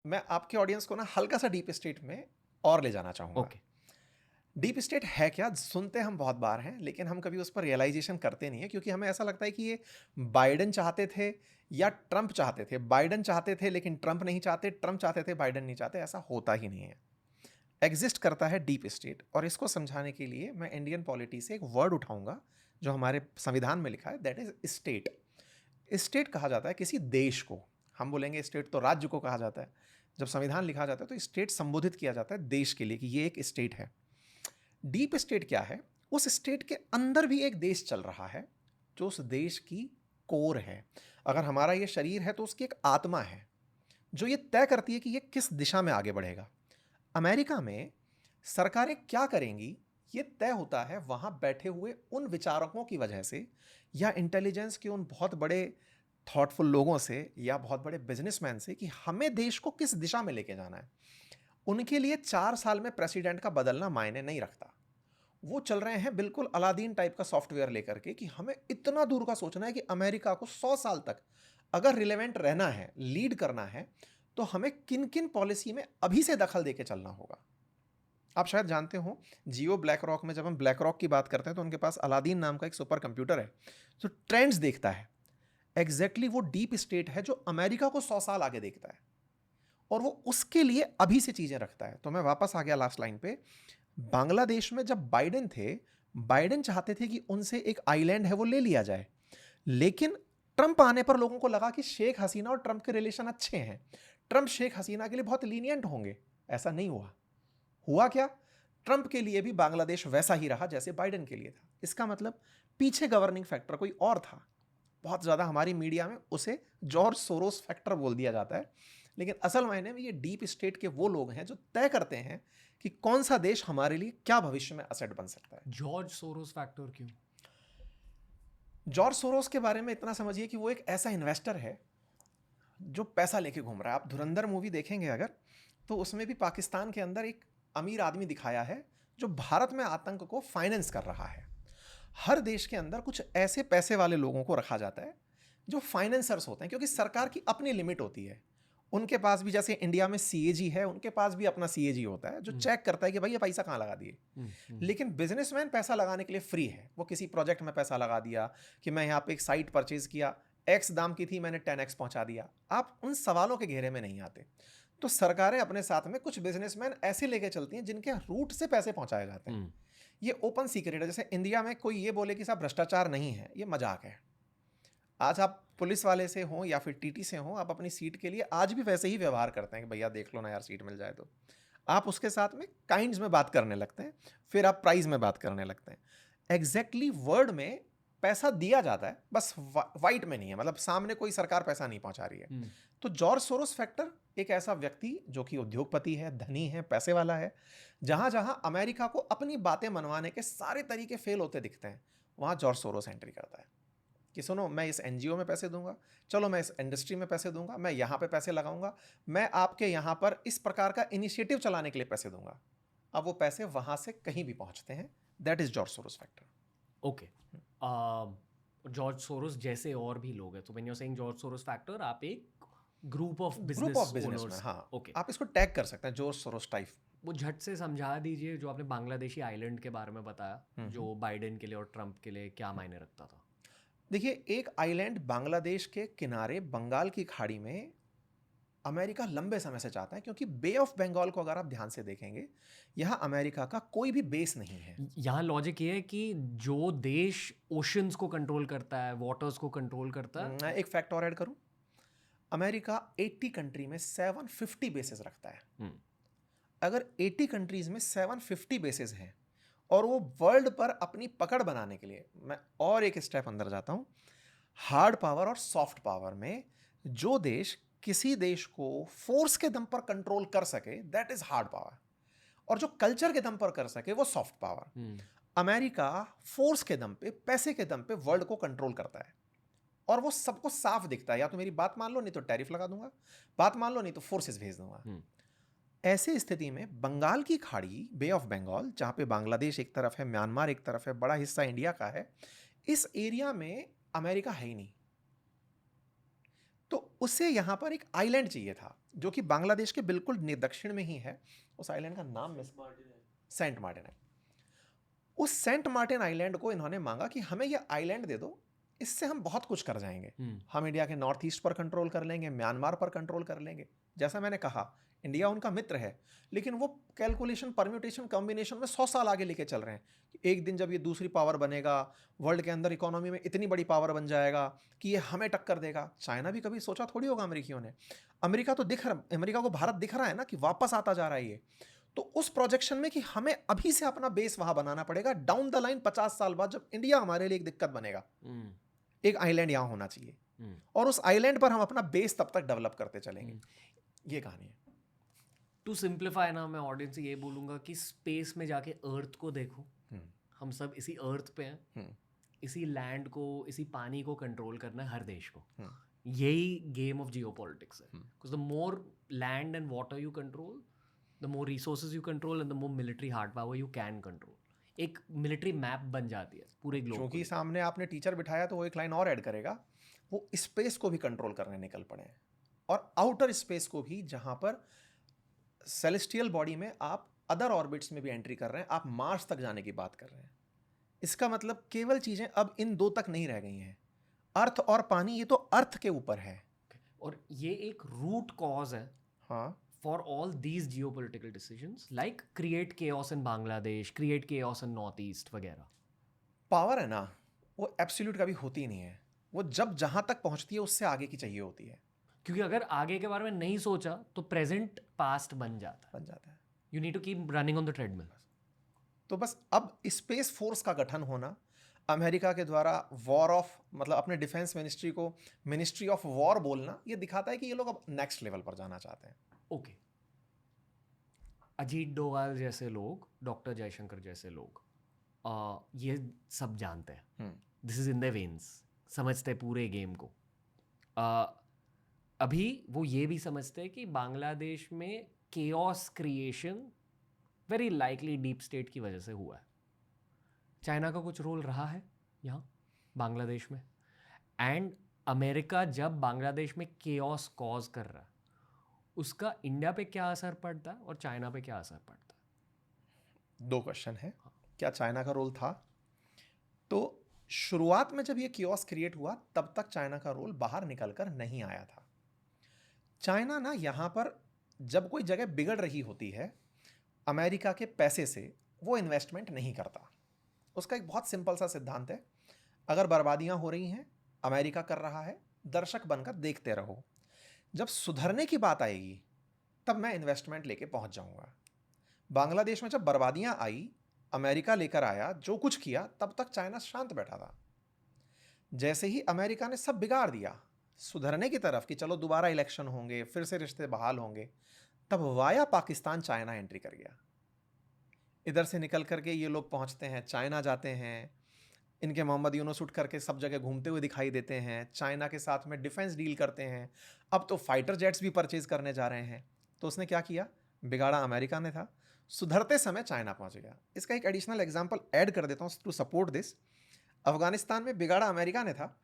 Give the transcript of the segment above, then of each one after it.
मैं आपके ऑडियंस को ना हल्का सा डीप स्टेट में और ले जाना चाहूँगा। ओके। डीप स्टेट है क्या? सुनते हम बहुत बार हैं, लेकिन हम कभी उस पर रियलाइज़ेशन करते नहीं हैं, क्योंकि हमें ऐसा लगता है कि ये बाइडेन चाहते थे या ट्रंप चाहते थे। बाइडेन चाहते थे लेकिन ट्रंप नहीं चाहते, ट्रंप चाहते थे बाइडेन नहीं चाहते, ऐसा होता ही नहीं है। एग्जिस्ट करता है डीप स्टेट, और इसको समझाने के लिए मैं इंडियन पॉलिटी से एक वर्ड उठाऊंगा जो हमारे संविधान में लिखा है, दैट इज स्टेट। स्टेट कहा जाता है किसी देश को। हम बोलेंगे स्टेट तो राज्य को कहा जाता है। जब संविधान लिखा जाता है तो स्टेट संबोधित किया जाता है देश के लिए कि ये एक स्टेट है। डीप स्टेट क्या है? उस स्टेट के अंदर भी एक देश चल रहा है जो उस देश की कोर है। अगर हमारा ये शरीर है तो उसकी एक आत्मा है जो ये तय करती है कि ये किस दिशा में आगे बढ़ेगा। अमेरिका में सरकारें क्या करेंगी ये तय होता है वहाँ बैठे हुए उन विचारकों की वजह से, या इंटेलिजेंस के उन बहुत बड़े थॉटफुल लोगों से, या बहुत बड़े बिजनेसमैन से, कि हमें देश को किस दिशा में लेके जाना है। उनके लिए 4 साल में प्रेसिडेंट का बदलना मायने नहीं रखता। वो चल रहे हैं बिल्कुल अलादीन टाइप का सॉफ्टवेयर लेकर के कि हमें इतना दूर का सोचना है कि अमेरिका को 100 साल तक अगर रिलेवेंट रहना है, लीड करना है, तो हमें किन किन पॉलिसी में अभी से दखल देके चलना होगा। आप शायद जानते हो, जियो ब्लैक रॉक में जब हम ब्लैक रॉक की बात करते हैं तो उनके पास अलादीन नाम का एक सुपर कंप्यूटर है जो ट्रेंड्स देखता है। एग्जैक्टली वो डीप स्टेट है जो अमेरिका को 100 साल आगे देखता है, और वो उसके लिए अभी से चीजें रखता है। तो मैं वापस आ गया लास्ट लाइन पे। बांग्लादेश में जब बाइडेन थे, बाइडेन चाहते थे कि उनसे एक आइलैंड है वो ले लिया जाए, लेकिन ट्रंप आने पर लोगों को लगा कि शेख हसीना और ट्रंप के रिलेशन अच्छे हैं, ट्रंप शेख हसीना के लिए बहुत लीनियंट होंगे। ऐसा नहीं हुआ। हुआ क्या? ट्रंप के लिए भी बांग्लादेश वैसा ही रहा जैसे बाइडेन के लिए था। इसका मतलब पीछे गवर्निंग फैक्टर कोई और था। बहुत ज़्यादा हमारी मीडिया में उसे जॉर्ज सोरोस फैक्टर बोल दिया जाता है, लेकिन असल मायने में ये डीप स्टेट के वो लोग हैं जो तय करते हैं कि कौन सा देश हमारे लिए क्या भविष्य में असेट बन सकता है। जॉर्ज सोरोस फैक्टर क्यों? जॉर्ज सोरोस के बारे में इतना समझिए कि वो एक ऐसा इन्वेस्टर है जो पैसा लेके घूम रहा है। आप धुरंधर मूवी देखेंगे अगर, तो उसमें भी पाकिस्तान के अंदर एक अमीर आदमी दिखाया है जो भारत में आतंक को फाइनेंस कर रहा है। हर देश के अंदर कुछ ऐसे पैसे वाले लोगों को रखा जाता है जो फाइनेंसर्स होते हैं, क्योंकि सरकार की अपनी लिमिट होती है। उनके पास भी, जैसे इंडिया में सीएजी है, उनके पास भी अपना सीएजी होता है जो चेक करता है कि भाई ये पैसा कहाँ लगा दिए। लेकिन बिजनेसमैन पैसा लगाने के लिए फ्री है। वो किसी प्रोजेक्ट में पैसा लगा दिया कि मैं यहाँ पे एक साइट परचेज किया, एक्स दाम की थी, मैंने 10x पहुंचा दिया। आप उन सवालों के घेरे में नहीं आते। तो सरकारें अपने साथ में कुछ बिजनेसमैन ऐसे लेके चलती हैं जिनके रूट से पैसे पहुंचाए जाते हैं। ये ओपन सीक्रेट है। जैसे इंडिया में कोई ये बोले कि साहब भ्रष्टाचार नहीं है, ये मजाक है। आज आप पुलिस वाले से हो या फिर टीटी से हो, आप अपनी सीट के लिए आज भी वैसे ही व्यवहार करते हैं कि भैया देख लो ना यार, सीट मिल जाए तो। आप उसके साथ में काइंड्स में बात करने लगते हैं, फिर आप प्राइस में बात करने लगते हैं। एग्जैक्टली वर्ड में पैसा दिया जाता है, बस वाइट में नहीं है, मतलब सामने कोई सरकार पैसा नहीं पहुंचा रही है। तो जॉर्ज सोरोस फैक्टर एक ऐसा व्यक्ति जो कि उद्योगपति है, धनी है, पैसे वाला है। जहां जहां अमेरिका को अपनी बातें मनवाने के सारे तरीके फेल होते दिखते हैं, वहां जॉर्ज सोरोस एंट्री करता है कि सुनो, मैं इस एनजीओ में पैसे दूंगा, चलो मैं इस इंडस्ट्री में पैसे दूंगा, मैं यहाँ पे पैसे लगाऊंगा, मैं आपके यहाँ पर इस प्रकार का इनिशिएटिव चलाने के लिए पैसे दूंगा। अब वो पैसे वहां से कहीं भी पहुंचते हैं। That is George Soros factor. Okay. George Soros जैसे और भी लोग हैं, तो when you are saying George Soros factor, आप एक group of group of business businessman, owners. हाँ। ओके। आप इसको टैग कर सकते हैं जॉर्ज सोरोस टाइप। वो झट से समझा दीजिए जो आपने बांग्लादेशी आइलैंड के बारे में बताया, जो बाइडेन के लिए और ट्रंप के लिए क्या मायने रखता था। देखिए, एक आइलैंड बांग्लादेश के किनारे बंगाल की खाड़ी में अमेरिका लंबे समय से चाहता है, क्योंकि बे ऑफ बंगाल को अगर आप ध्यान से देखेंगे, यहाँ अमेरिका का कोई भी बेस नहीं है। यहाँ लॉजिक ये है कि जो देश ओशंस को कंट्रोल करता है, वाटर्स को कंट्रोल करता है। मैं एक फैक्ट और ऐड करूं, अमेरिका 80 कंट्री में 750 बेसेस रखता है। अगर 80 कंट्रीज में 750 बेसेस हैं और वो वर्ल्ड पर अपनी पकड़ बनाने के लिए, मैं और एक स्टेप अंदर जाता हूं, हार्ड पावर और सॉफ्ट पावर में जो देश किसी देश को फोर्स के दम पर कंट्रोल कर सके, दैट इज हार्ड पावर, और जो कल्चर के दम पर कर सके वो सॉफ्ट पावर। अमेरिका फोर्स के दम पे, पैसे के दम पे वर्ल्ड को कंट्रोल करता है, और वो सबको साफ दिखता है, या तो मेरी बात मान लो नहीं तो टैरिफ लगा दूंगा, बात मान लो नहीं तो फोर्सेस भेज दूंगा। ऐसे स्थिति में बंगाल की खाड़ी, बे ऑफ बंगाल, जहां पे बांग्लादेश एक तरफ है, म्यांमार एक तरफ है, बड़ा हिस्सा इंडिया का है, इस एरिया में अमेरिका है ही नहीं। तो उसे यहाँ पर एक आइलैंड चाहिए था जो कि बांग्लादेश के बिल्कुल दक्षिण में ही है। उस आइलैंड का नाम सेंट मार्टिन है। उस सेंट मार्टिन आइलैंड को इन्होंने मांगा कि हमें ये आइलैंड दे दो, इससे हम बहुत कुछ कर जाएंगे। हम इंडिया के नॉर्थ ईस्ट पर कंट्रोल कर लेंगे, म्यांमार पर कंट्रोल कर लेंगे। जैसा मैंने कहा, इंडिया उनका मित्र है, लेकिन वो कैलकुलेशन, परम्यूटेशन, कॉम्बिनेशन में 100 साल आगे लेके चल रहे हैं कि एक दिन जब ये दूसरी पावर बनेगा, वर्ल्ड के अंदर इकोनॉमी में इतनी बड़ी पावर बन जाएगा कि ये हमें टक्कर देगा। चाइना भी कभी सोचा थोड़ी होगा अमेरिकियों ने। अमेरिका तो दिख रहा, अमेरिका को भारत दिख रहा है ना कि वापस आता जा रहा है ये। तो उस प्रोजेक्शन में कि हमें अभी से अपना बेस वहां बनाना पड़ेगा, डाउन द लाइन 50 साल बाद जब इंडिया हमारे लिए एक दिक्कत बनेगा, एक आइलैंड यहां होना चाहिए और उस आइलैंड पर हम अपना बेस तब तक डेवलप करते चलेंगे। ये कहानी है। टू सिंप्लीफाई ना, मैं ऑडियंस से ये बोलूंगा कि स्पेस में जाके अर्थ को देखो। हम सब इसी अर्थ पे हैं, इसी लैंड को, इसी पानी को कंट्रोल करना है हर देश को। यही गेम ऑफ जियोपॉलिटिक्स है। Because the more land and water you control, the more resources you control and the more military hard power you can control. एक मिलिट्री मैप बन जाती है पूरे ग्लोब। क्योंकि सामने आपने टीचर बिठाया तो वो एक लाइन और ऐड करेगा, वो स्पेस को भी कंट्रोल करने निकल पड़े हैं, और आउटर स्पेस को भी, जहां पर सेलेस्टियल बॉडी में आप अदर ऑर्बिट्स में भी एंट्री कर रहे हैं, आप मार्स तक जाने की बात कर रहे हैं। इसका मतलब केवल चीजें अब इन दो तक नहीं रह गई हैं, अर्थ और पानी, ये तो अर्थ के ऊपर है। और ये एक रूट कॉज है हाँ, for all these geopolitical decisions, like create chaos in Bangladesh, create chaos in Northeast वगैरह। पावर है ना, वो एब्सोल्यूट कभी होती नहीं है, वो जब जहां तक पहुंचती है उससे आगे की चाहिए होती है। क्योंकि अगर आगे के बारे में नहीं सोचा तो प्रेजेंट पास्ट बन जाता है। You need to keep running on the treadmill. तो बस अब स्पेस फोर्स का गठन होना, अमेरिका के द्वारा वॉर ऑफ, मतलब अपने डिफेंस मिनिस्ट्री को मिनिस्ट्री ऑफ वॉर बोलना, ये दिखाता है कि ये लोग अब नेक्स्ट लेवल पर जाना चाहते हैं। ओके, अजीत डोभाल जैसे लोग, डॉक्टर जयशंकर जैसे लोग ये सब जानते हैं, this is in the veins, समझते पूरे गेम को। अभी वो ये भी समझते हैं कि बांग्लादेश में chaos creation very likely deep state की वजह से हुआ है। चाइना का कुछ रोल रहा है यहाँ बांग्लादेश में, एंड अमेरिका जब बांग्लादेश में केओस कॉज कर रहा है, उसका इंडिया पे क्या असर पड़ता है और चाइना पे क्या असर पड़ता है? दो क्वेश्चन है। क्या चाइना का रोल था? तो शुरुआत में जब ये कियोस्क क्रिएट हुआ तब तक चाइना का रोल बाहर निकलकर नहीं आया था। चाइना ना यहाँ पर जब कोई जगह बिगड़ रही होती है, अमेरिका के पैसे से वो इन्वेस्टमेंट नहीं करता। उसका एक बहुत सिंपल सा सिद्धांत है, अगर बर्बादियाँ हो रही हैं, अमेरिका कर रहा है, दर्शक बनकर देखते रहो, जब सुधरने की बात आएगी तब मैं इन्वेस्टमेंट लेके पहुंच जाऊंगा। बांग्लादेश में जब बर्बादियां आई, अमेरिका लेकर आया, जो कुछ किया, तब तक चाइना शांत बैठा था। जैसे ही अमेरिका ने सब बिगाड़ दिया सुधरने की तरफ कि चलो दोबारा इलेक्शन होंगे, फिर से रिश्ते बहाल होंगे, तब वाया पाकिस्तान चाइना एंट्री कर गया। इधर से निकल करके ये लोग पहुंचते हैं, चाइना जाते हैं, इनके मोहम्मद यूनुस उठ करके सब जगह घूमते हुए दिखाई देते हैं, चाइना के साथ में डिफेंस डील करते हैं, अब तो फाइटर जेट्स भी परचेज करने जा रहे हैं। तो उसने क्या किया? बिगाड़ा अमेरिका ने था, सुधरते समय चाइना पहुंच गया। इसका एक एडिशनल एग्जांपल ऐड कर देता हूं टू सपोर्ट दिस। अफगानिस्तान में बिगाड़ा अमेरिका ने था,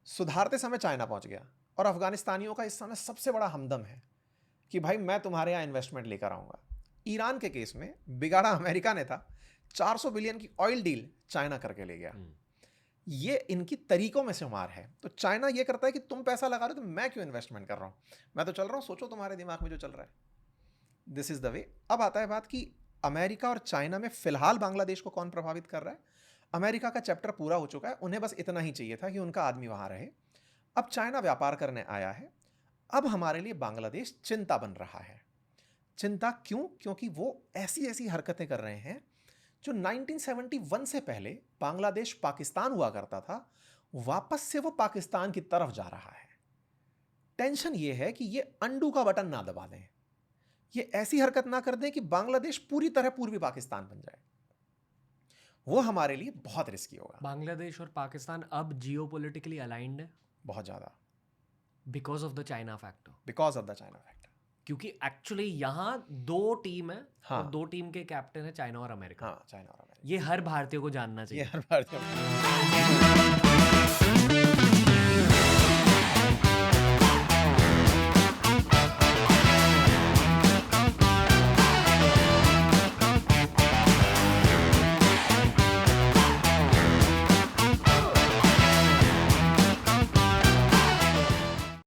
सुधारते समय चाइना पहुंच गया, और अफगानिस्तानियों का इस समय सबसे बड़ा हमदम है कि भाई मैं तुम्हारे यहाँ इन्वेस्टमेंट लेकर आऊँगा। ईरान के केस में बिगाड़ा अमेरिका ने था, 400 बिलियन की ऑयल डील चाइना करके ले गया। ये इनकी तरीकों में शुमार है। तो चाइना ये करता है कि तुम पैसा लगा रहे हो तो मैं क्यों इन्वेस्टमेंट कर रहा हूँ, मैं तो चल रहा हूँ, सोचो तुम्हारे दिमाग में जो चल रहा है। This is the way. अब आता है बात कि अमेरिका और चाइना में फिलहाल बांग्लादेश को कौन प्रभावित कर रहा है। अमेरिका का चैप्टर पूरा हो चुका है, उन्हें बस इतना ही चाहिए था कि उनका आदमी वहां रहे। अब चाइना व्यापार करने आया है, अब हमारे लिए बांग्लादेश चिंता बन रहा है। चिंता क्यों? क्योंकि वो ऐसी ऐसी हरकतें कर रहे हैं जो 1971 से पहले बांग्लादेश पाकिस्तान हुआ करता था, वापस से वो पाकिस्तान की तरफ जा रहा है। टेंशन ये है कि ये अंडू का बटन ना दबा दें, ये ऐसी हरकत ना कर दें कि बांग्लादेश पूरी तरह पूर्वी पाकिस्तान बन जाए। वो हमारे लिए बहुत रिस्की होगा। बांग्लादेश और पाकिस्तान अब जियोपॉलिटिकली अलाइंड है बहुत ज्यादा, because of the China factor. Because of the China factor. क्योंकि एक्चुअली यहाँ दो टीम है, हाँ, और दो टीम के कैप्टन है चाइना और अमेरिका। हाँ, चाइना और अमेरिका। ये हर भारतीय को जानना चाहिए। ये हर भारतीय